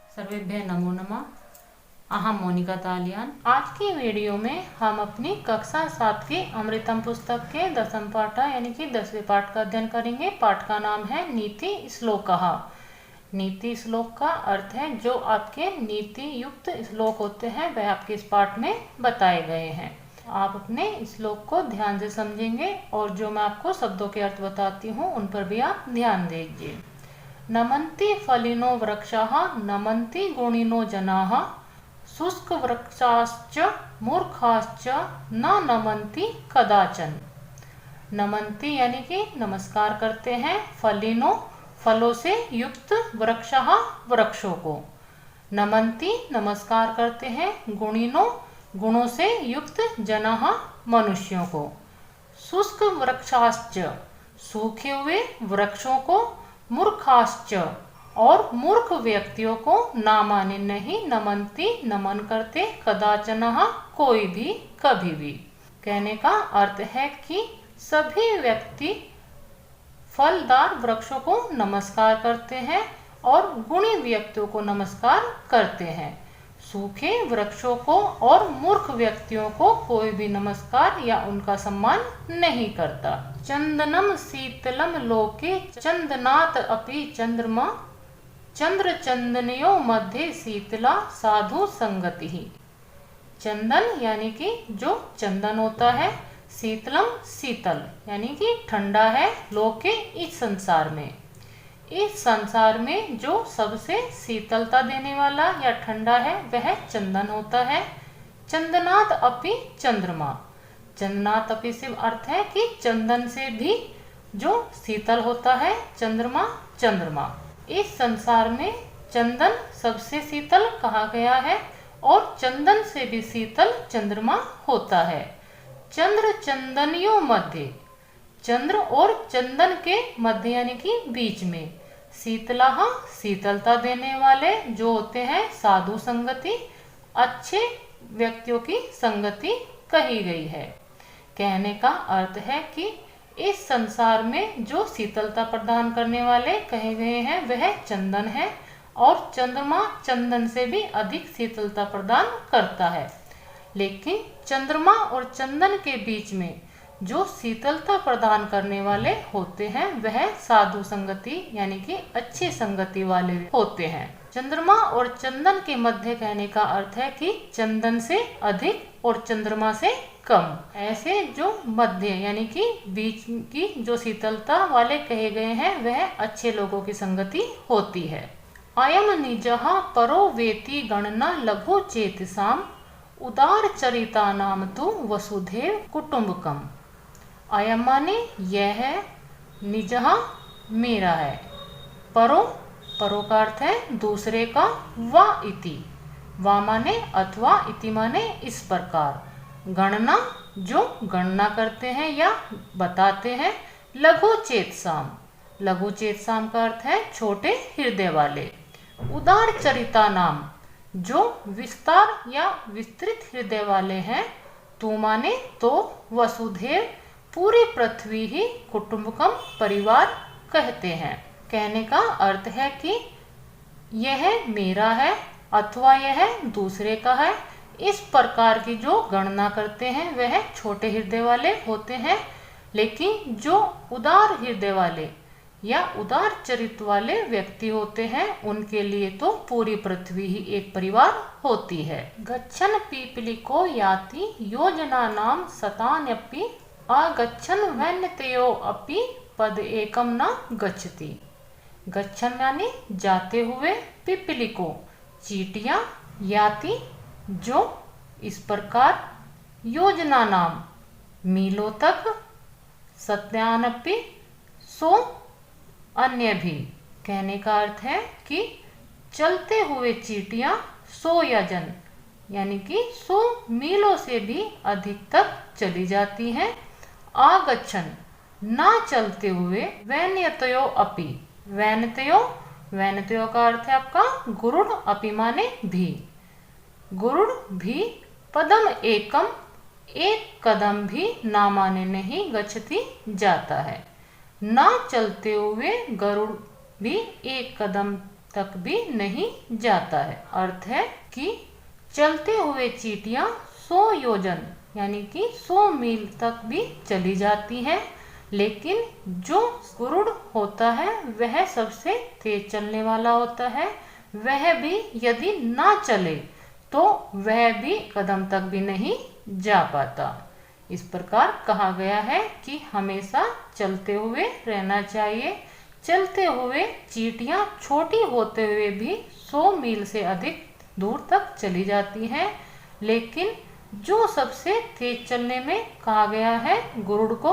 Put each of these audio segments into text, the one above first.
सर्वेभ्यः नमो नमः। अहम मोनिका तालियान। आज की वीडियो में हम अपनी कक्षा 7 की अमृतम पुस्तक के 10th पाठ यानी कि 10वें पाठ का अध्ययन करेंगे। पाठ का नाम है नीति श्लोकः। नीति श्लोक का अर्थ है जो आपके नीति युक्त श्लोक होते हैं वह आपके इस पाठ में बताए गए हैं। आप अपने श्लोक को ध्यान से समझेंगे और जो मैं आपको शब्दों के अर्थ बताती हूँ उन पर भी आप ध्यान दीजिए। नमन्ति फलिनो वृक्षाः नमन्ति गुणिनो जनाः शुष्क वृक्षाश्च मूर्खाश्च न नमन्ति कदाचन। नमन्ति यानी कि नमस्कार करते हैं, फलिनो फलों से युक्त, वृक्षाः वृक्षों को, नमन्ति नमस्कार करते हैं, गुणिनो गुणों से युक्त, जनाः मनुष्यों को, शुष्क वृक्षाश्च सूखे हुए वृक्षों को, मूर्खाश्च और मूर्ख व्यक्तियों को, ना माने नहीं, नमन्ति नमन करते, कदाचन कोई भी कभी भी। कहने का अर्थ है कि सभी व्यक्ति फलदार वृक्षों को नमस्कार करते हैं और गुणी व्यक्तियों को नमस्कार करते हैं। सूखे वृक्षों को और मूर्ख व्यक्तियों को कोई भी नमस्कार या उनका सम्मान नहीं करता। चंदनम शीतलम लोके चंदनात् अपि चंद्रमा चंद्र चंदनयो मध्य शीतला साधु संगति। चंदन यानी कि जो चंदन होता है, शीतलम शीतल यानी कि ठंडा है, लोके इस संसार में, इस संसार में जो सबसे शीतलता देने वाला या ठंडा है वह चंदन होता है। चंदनात् अपि चंद्रमा, चंदनात् अपि से अर्थ है कि चंदन से भी जो शीतल होता है, चंद्रमा चंद्रमा। इस संसार में चंदन सबसे शीतल कहा गया है और चंदन से भी शीतल चंद्रमा होता है। चंद्र चंदनियों मध्य, चंद्र और चंदन के मध्य यानी कि बीच में, शीतला शीतलता देने वाले जो होते हैं, साधु संगति अच्छे व्यक्तियों की संगति कही गई है। कहने का अर्थ है कि इस संसार में जो शीतलता प्रदान करने वाले कहे गए हैं वह चंदन है और चंद्रमा चंदन से भी अधिक शीतलता प्रदान करता है। लेकिन चंद्रमा और चंदन के बीच में जो शीतलता प्रदान करने वाले होते हैं वह साधु संगति यानी कि अच्छी संगति वाले होते हैं। चंद्रमा और चंदन के मध्य कहने का अर्थ है कि चंदन से अधिक और चंद्रमा से कम। ऐसे जो मध्य यानी कि बीच की जो शीतलता वाले कहे गए हैं वह अच्छे लोगों की संगति होती है। अयम निजः परो वेति गणना लघु चेतसाम उदार चरिता नाम तु वसुधैव कुटुंबकम। अयम माने यह है, निजः मेरा है, परो परो का अर्थ है दूसरे का, वा इति वा माने अथवा, इति माने इस प्रकार, गणना जो गणना करते हैं या बताते हैं, लघु चेतसाम, लघु चेतसाम का अर्थ है छोटे हृदय वाले, उदार चरिता नाम जो विस्तार या विस्तृत हृदय वाले हैं, तू माने तो, वसुधैव पूरी पृथ्वी ही, कुटुंबकम परिवार कहते हैं। कहने का अर्थ है कि यह मेरा है अथवा यह दूसरे का है, इस प्रकार की जो गणना करते हैं वह छोटे हृदय वाले होते हैं। लेकिन जो उदार हृदय वाले या उदार चरित्र वाले व्यक्ति होते हैं उनके लिए तो पूरी पृथ्वी ही एक परिवार होती है। गच्छन पीपलिको याति योजना नाम शतान्यपि आगच्छन वन्यतयो अपि पद एकम न गच्छति। गच्छन यानी जाते हुए, पिपलिको चींटियां, याति जो इस प्रकार, योजना नाम मीलों तक, सत्यानपि सो अन्य भी। कहने का अर्थ है कि चलते हुए चींटियां, सो या जन यानी कि 100 मीलों से भी अधिक तक चली जाती हैं। आगच्छन ना चलते हुए, वैन्यतयो अपि, वैन्यतयो वैन्यतयो का अर्थ है आपका गुरुड़, अपि माने भी, गुरुड़ भी, पदम एकम एक कदम भी, ना माने नहीं, गच्छति जाता है। ना चलते हुए गरुड़ भी एक कदम तक भी नहीं जाता है। अर्थ है कि चलते हुए चींटियां 100 योजन यानी कि 100 मील तक भी चली जाती हैं, लेकिन जो गुरुड़ होता है वह सबसे तेज चलने वाला होता है। वह भी यदि ना चले तो वह भी कदम तक भी नहीं जा पाता। इस प्रकार कहा गया है कि हमेशा चलते हुए रहना चाहिए। चलते हुए चींटियां छोटी होते हुए भी 100 मील से अधिक दूर तक चली जाती हैं, लेकिन जो सबसे तेज चलने में कहा गया है गुरुड़ को,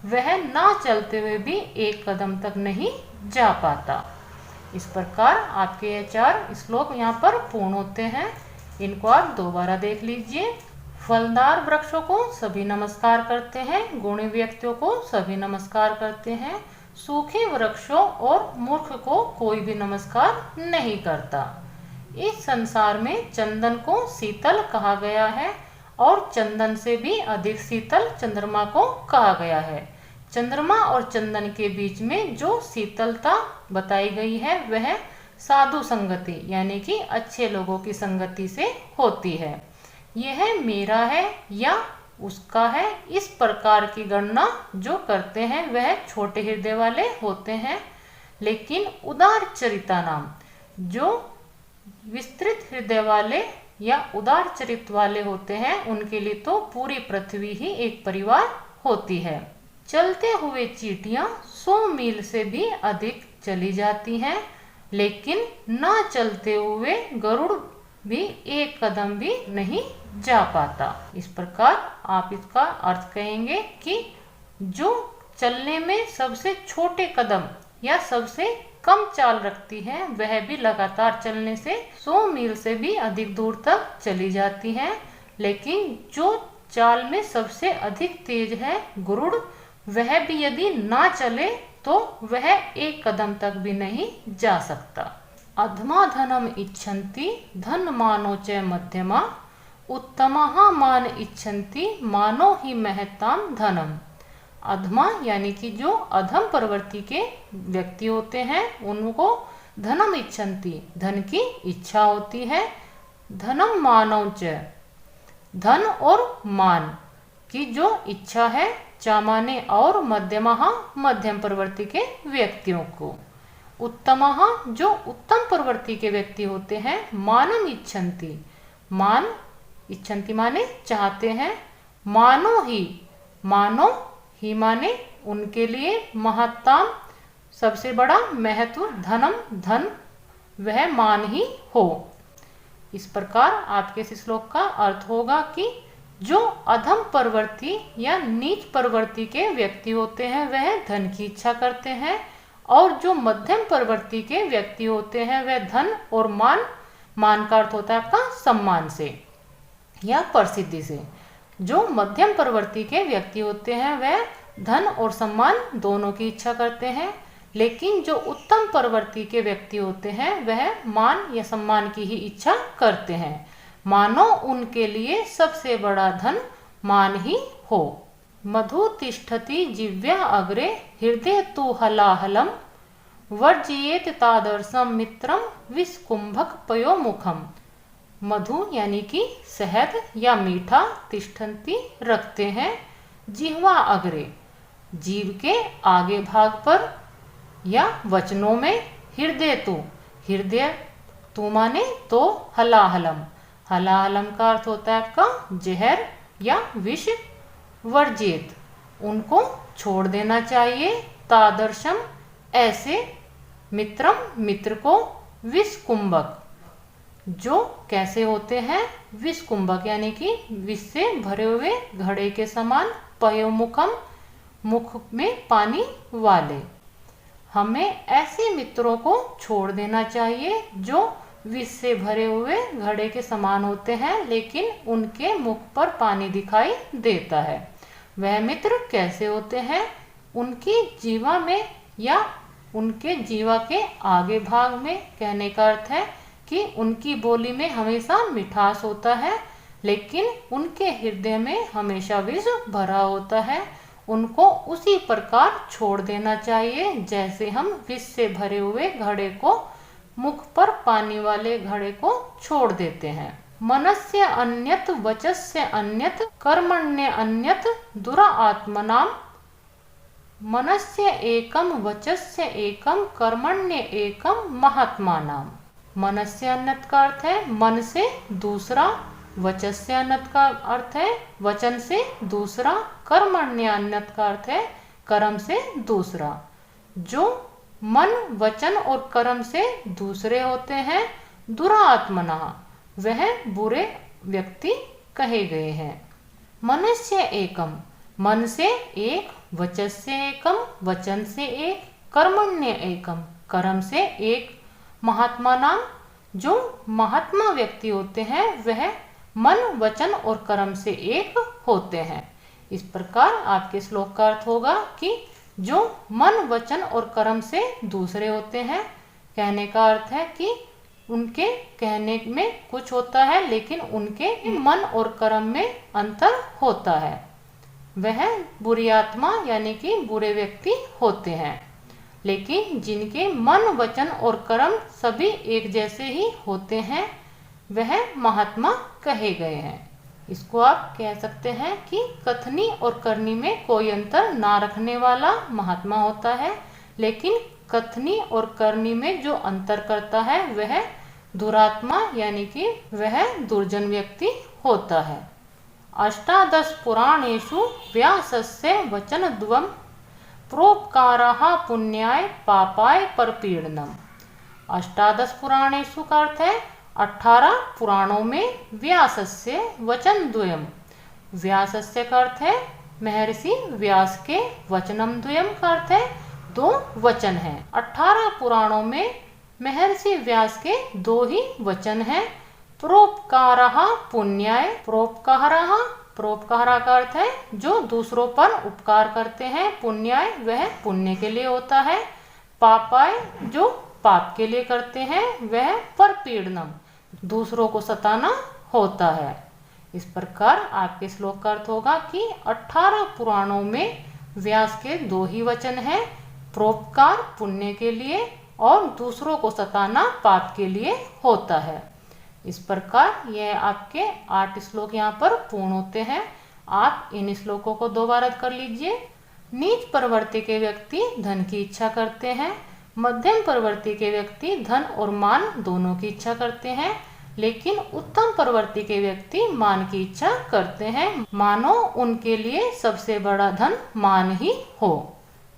वह ना चलते हुए भी एक कदम तक नहीं जा पाता। इस प्रकार आपके ये 4 श्लोक यहाँ पर पूर्ण होते हैं। इनको आप दोबारा देख लीजिए। फलदार वृक्षों को सभी नमस्कार करते हैं, गुणी व्यक्तियों को सभी नमस्कार करते हैं, सूखे वृक्षों और मूर्ख को कोई भी नमस्कार नहीं करता। इस संसार में चंदन को शीतल कहा गया है और चंदन से भी अधिक शीतल चंद्रमा को कहा गया है। चंद्रमा और चंदन के बीच में जो शीतलता बताई गई है वह साधु संगति यानी कि अच्छे लोगों की संगति से होती है। यह मेरा है या उसका है, इस प्रकार की गणना जो करते हैं वह छोटे हृदय वाले होते हैं। लेकिन उदार चरिता नाम जो विस्तृत हृदय वाले या उदार चरित्र वाले होते हैं, उनके लिए तो पूरी पृथ्वी ही एक परिवार होती है। चलते हुए चींटियां 100 मील से भी अधिक चली जाती हैं, लेकिन ना चलते हुए गरुड़ भी एक कदम भी नहीं जा पाता। इस प्रकार आप इसका अर्थ कहेंगे कि जो चलने में सबसे छोटे कदम या सबसे कम चाल रखती है वह भी लगातार चलने से 100 मील से भी अधिक दूर तक चली जाती है, लेकिन जो चाल में सबसे अधिक तेज है गुरुड़, वह भी यदि ना चले तो वह एक कदम तक भी नहीं जा सकता। अधमा धनम इच्छन्ति धन मानो च मध्यमा, उत्तमः मान इच्छन्ति मानो ही महताम धनम। अधमा यानी कि जो अधम प्रवृत्ति के व्यक्ति होते हैं उनको धनम इच्छन्ति धन की इच्छा होती है, धनम मानव च धन और मान की जो इच्छा है, चामाने और मध्यमः मध्यम प्रवृत्ति के व्यक्तियों को, उत्तमः जो उत्तम प्रवृत्ति के व्यक्ति होते हैं, मानम इच्छन्ति मान इच्छन्ति माने चाहते हैं, मानो ही माने उनके लिए महत्तम सबसे बड़ा महत्व धनम धन वह मान ही हो। इस प्रकार आपके इस श्लोक का अर्थ होगा कि जो अधम प्रवृत्ति या नीच प्रवृत्ति के व्यक्ति होते हैं वह धन की इच्छा करते हैं, और जो मध्यम प्रवृत्ति के व्यक्ति होते हैं वह धन और मान का अर्थ होता है आपका सम्मान से या प्रसिद्धि से। जो मध्यम प्रवृत्ति के व्यक्ति होते हैं वह धन और सम्मान दोनों की इच्छा करते हैं, लेकिन जो उत्तम प्रवृत्ति के व्यक्ति होते हैं वह मान या सम्मान की ही इच्छा करते हैं, मानो उनके लिए सबसे बड़ा धन मान ही हो। मधु तिष्ठति जिव्या अग्रे हृदय तु हलाहलम, वर्जयेत तादर्शम मित्रम विस्कुंभक पयोमुखम। मधु यानी कि शहद या मीठा तिष्ठन्ति रखते हैं, जिह्वा अग्रे जीव के आगे भाग पर, या वचनों में हृदय तु माने तो हलाहलम, हलाहलम का अर्थ होता है आपका जहर या विष, वर्जित उनको छोड़ देना चाहिए, तादर्शम ऐसे, मित्रम मित्र को, विषकुंभक जो कैसे होते हैं, विषकुंभक यानी कि विष से भरे हुए घड़े के समान, पयोमुखम मुख में पानी वाले। हमें ऐसे मित्रों को छोड़ देना चाहिए जो विष से भरे हुए घड़े के समान होते हैं, लेकिन उनके मुख पर पानी दिखाई देता है। वह मित्र कैसे होते हैं, उनकी जीवा में या उनके जीवा के आगे भाग में, कहने का अर्थ है कि उनकी बोली में हमेशा मिठास होता है, लेकिन उनके हृदय में हमेशा विष भरा होता है। उनको उसी प्रकार छोड़ देना चाहिए जैसे हम विष से भरे हुए घड़े को मुख पर पानी वाले घड़े को छोड़ देते हैं। मनस्य अन्यत वचस्य अन्यत कर्मण्य अन्यत दुरा आत्मनाम मनस्य एकम वचस्य एकम कर्मण्य एकम महात्मा नाम। मनस्य अन्यत का अर्थ है मन से दूसरा, वचस्य अन्यत का अर्थ है वचन से दूसरा, कर्मण्य अन्यत का अर्थ है कर्म से दूसरा। जो मन वचन और कर्म से दूसरे होते हैं, दुरात्मना वह बुरे व्यक्ति कहे गए हैं। मनुष्य एकम मन से एक, वचस्य एकम वचन से एक, कर्मण्य एकम कर्म से एक, महात्मा नाम जो महात्मा व्यक्ति होते हैं वह मन वचन और कर्म से एक होते हैं। इस प्रकार आपके श्लोक का अर्थ होगा कि जो मन वचन और कर्म से दूसरे होते हैं, कहने का अर्थ है कि उनके कहने में कुछ होता है लेकिन उनके मन और कर्म में अंतर होता है, वह बुरी आत्मा यानी कि बुरे व्यक्ति होते हैं। लेकिन जिनके मन वचन और कर्म सभी एक जैसे ही होते हैं वह महात्मा कहे गए हैं। इसको आप कह सकते हैं कि कथनी और करनी में कोई अंतर ना रखने वाला महात्मा होता है, लेकिन कथनी और करनी में जो अंतर करता है वह दुरात्मा यानी कि वह दुर्जन व्यक्ति होता है। अष्टादश पुराणेषु व्यासस्य वचनद्वयम् प्रोपकारः पुण्याय पापाय परपीडनम्। अष्टादश पुराणेषु का अर्थ है 18 पुराणों में व्यासस्य वचनद्वयम्। व्यासस्य का अर्थ है महर्षि व्यास के, वचनम द्वयम का अर्थ है 2 वचन हैं। 18 पुराणों में महर्षि व्यास के 2 ही वचन हैं। प्रोपकारः पुण्याय, प्रोपकारः परोपकार का अर्थ है जो दूसरों पर उपकार करते हैं, पुण्याय वह पुण्य के लिए होता है, पापाय जो पाप के लिए करते हैं, वह परपीडनम दूसरों को सताना होता है। इस प्रकार आपके श्लोक का अर्थ होगा कि 18 पुराणों में व्यास के 2 ही वचन हैं, परोपकार पुण्य के लिए और दूसरों को सताना पाप के लिए होता है। इस प्रकार यह आपके 8 श्लोक यहाँ पर पूर्ण होते हैं। आप इन श्लोकों को दोबारा कर लीजिए। नीच प्रवृत्ति के व्यक्ति धन की इच्छा करते हैं, मध्यम प्रवृत्ति के व्यक्ति धन और मान दोनों की इच्छा करते हैं, लेकिन उत्तम प्रवृत्ति के व्यक्ति मान की इच्छा करते हैं, मानो उनके लिए सबसे बड़ा धन मान ही हो।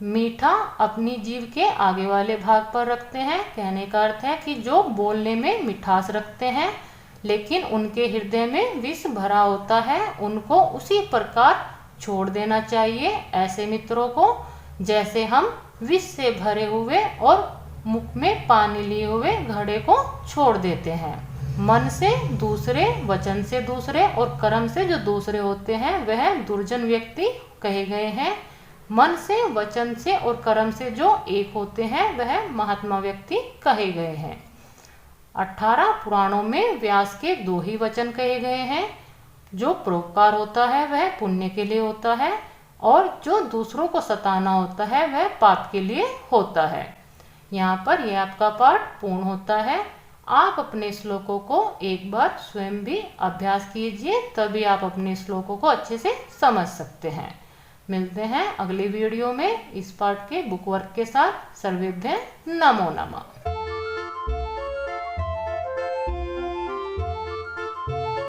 मीठा अपनी जीभ के आगे वाले भाग पर रखते हैं, कहने का अर्थ है कि जो बोलने में मिठास रखते हैं लेकिन उनके हृदय में विष भरा होता है, उनको उसी प्रकार छोड़ देना चाहिए ऐसे मित्रों को जैसे हम विष से भरे हुए और मुख में पानी लिए हुए घड़े को छोड़ देते हैं। मन से दूसरे, वचन से दूसरे और कर्म से जो दूसरे होते हैं वह दुर्जन व्यक्ति कहे गए हैं। मन से, वचन से और कर्म से जो एक होते हैं वह महात्मा व्यक्ति कहे गए हैं। 18 पुराणों में व्यास के 2 ही वचन कहे गए हैं। जो परोपकार होता है वह पुण्य के लिए होता है और जो दूसरों को सताना होता है वह पाप के लिए होता है। यहाँ पर यह आपका पाठ पूर्ण होता है। आप अपने श्लोकों को एक बार स्वयं भी अभ्यास कीजिए, तभी आप अपने श्लोकों को अच्छे से समझ सकते हैं। मिलते हैं अगले वीडियो में इस पाठ के बुक वर्क के साथ। सर्वेभ्यः नमो नमः।